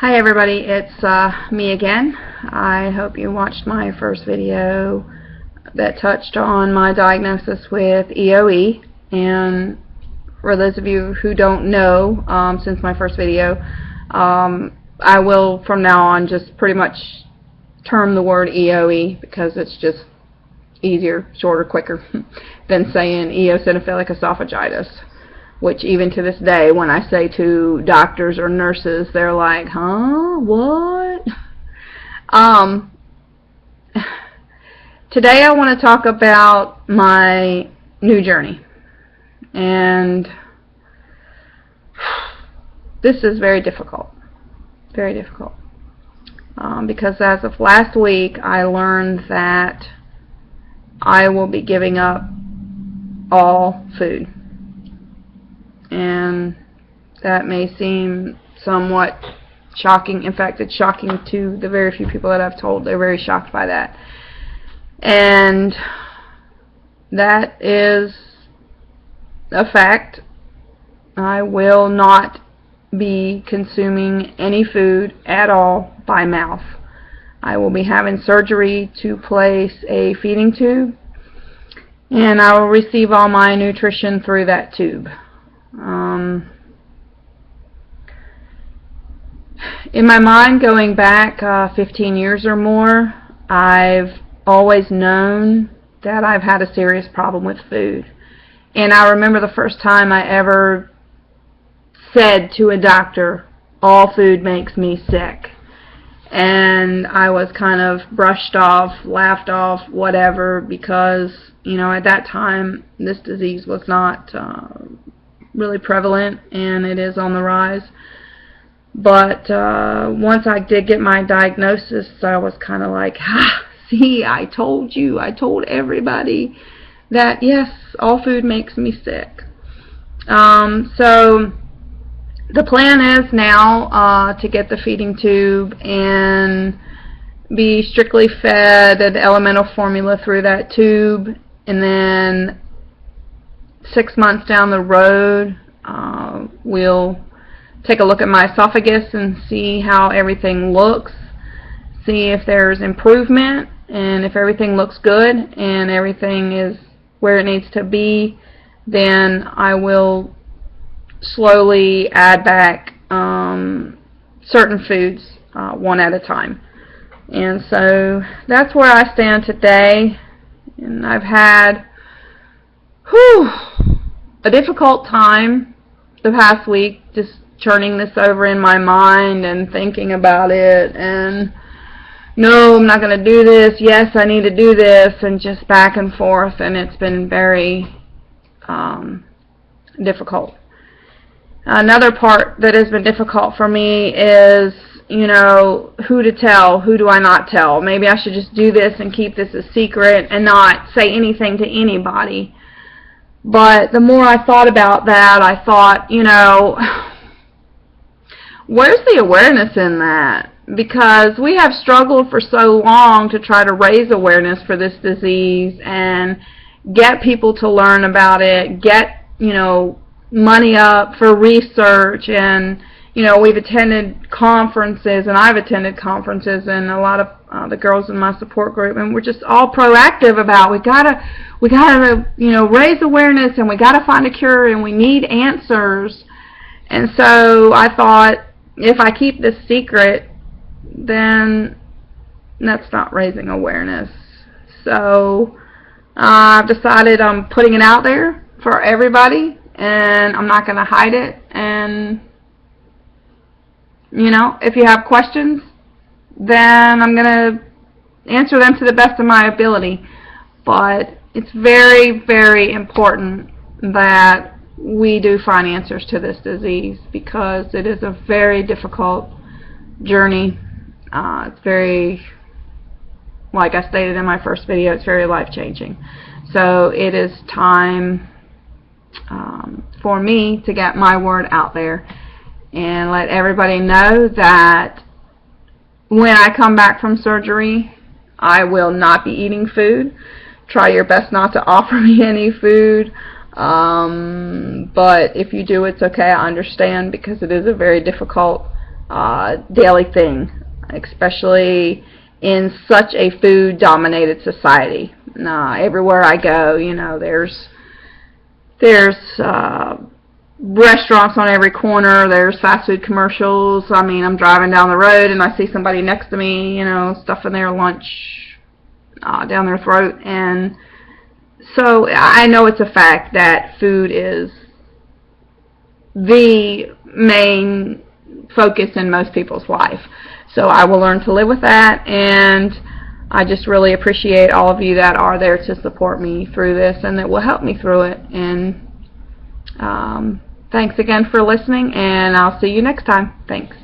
Hi everybody, it's me again. I hope you watched my first video that touched on my diagnosis with EoE. And for those of you who don't know, since my first video, I will from now on just pretty much term the word EoE because it's just easier, shorter, quicker than saying eosinophilic esophagitis. Which even to this day, when I say to doctors or nurses, they're like, huh, what? Today I want to talk about my new journey. And this is very difficult. Very difficult. Because as of last week, I learned that I will be giving up all food. And that may seem somewhat shocking. In fact, it's shocking to the very few people that I've told. They're very shocked by that. And that is a fact. I will not be consuming any food at all by mouth. I will be having surgery to place a feeding tube, and I will receive all my nutrition through that tube. In my mind, going back 15 years or more, I've always known that I've had a serious problem with food. And I remember the first time I ever said to a doctor, all food makes me sick. And I was kind of brushed off, laughed off, whatever, because, you know, at that time, this disease was not really prevalent, and it is on the rise. But once I did get my diagnosis, I was kind of like, see, I told you, I told everybody that yes, all food makes me sick. So the plan is now to get the feeding tube and be strictly fed an elemental formula through that tube, and then 6 months down the road, we'll take a look at my esophagus and see how everything looks, see if there's improvement, and if everything looks good and everything is where it needs to be, then I will slowly add back certain foods one at a time. And so that's where I stand today. And I've had a difficult time the past week, just churning this over in my mind and thinking about it, and no, I'm not going to do this, yes, I need to do this, and just back and forth, and it's been very difficult. Another part that has been difficult for me is, you know, who to tell, who do I not tell? Maybe I should just do this and keep this a secret and not say anything to anybody. But the more I thought about that, I thought, you know, where's the awareness in that? Because we have struggled for so long to try to raise awareness for this disease and get people to learn about it, get, you know, money up for research, and, you know, we've attended conferences, and I've attended conferences, and a lot of the girls in my support group, and we're just all proactive about we gotta you know, raise awareness, and we gotta find a cure, and we need answers. And so I thought, if I keep this secret, then that's not raising awareness. So I've decided I'm putting it out there for everybody, and I'm not going to hide it. And, you know, if you have questions, then I'm going to answer them to the best of my ability. But it's very, very important that we do find answers to this disease, because it is a very difficult journey. It's very, like I stated in my first video, it's very life-changing. So it is time for me to get my word out there and let everybody know that when I come back from surgery, I will not be eating food. Try your best not to offer me any food. But if you do, it's okay. I understand, because it is a very difficult daily thing, especially in such a food-dominated society. Everywhere I go, there's restaurants on every corner. There's fast food commercials. I mean, I'm driving down the road and I see somebody next to me, stuffing their lunch down their throat. And so I know it's a fact that food is the main focus in most people's life. So I will learn to live with that, and I just really appreciate all of you that are there to support me through this and that will help me through it. And thanks again for listening, and I'll see you next time. Thanks.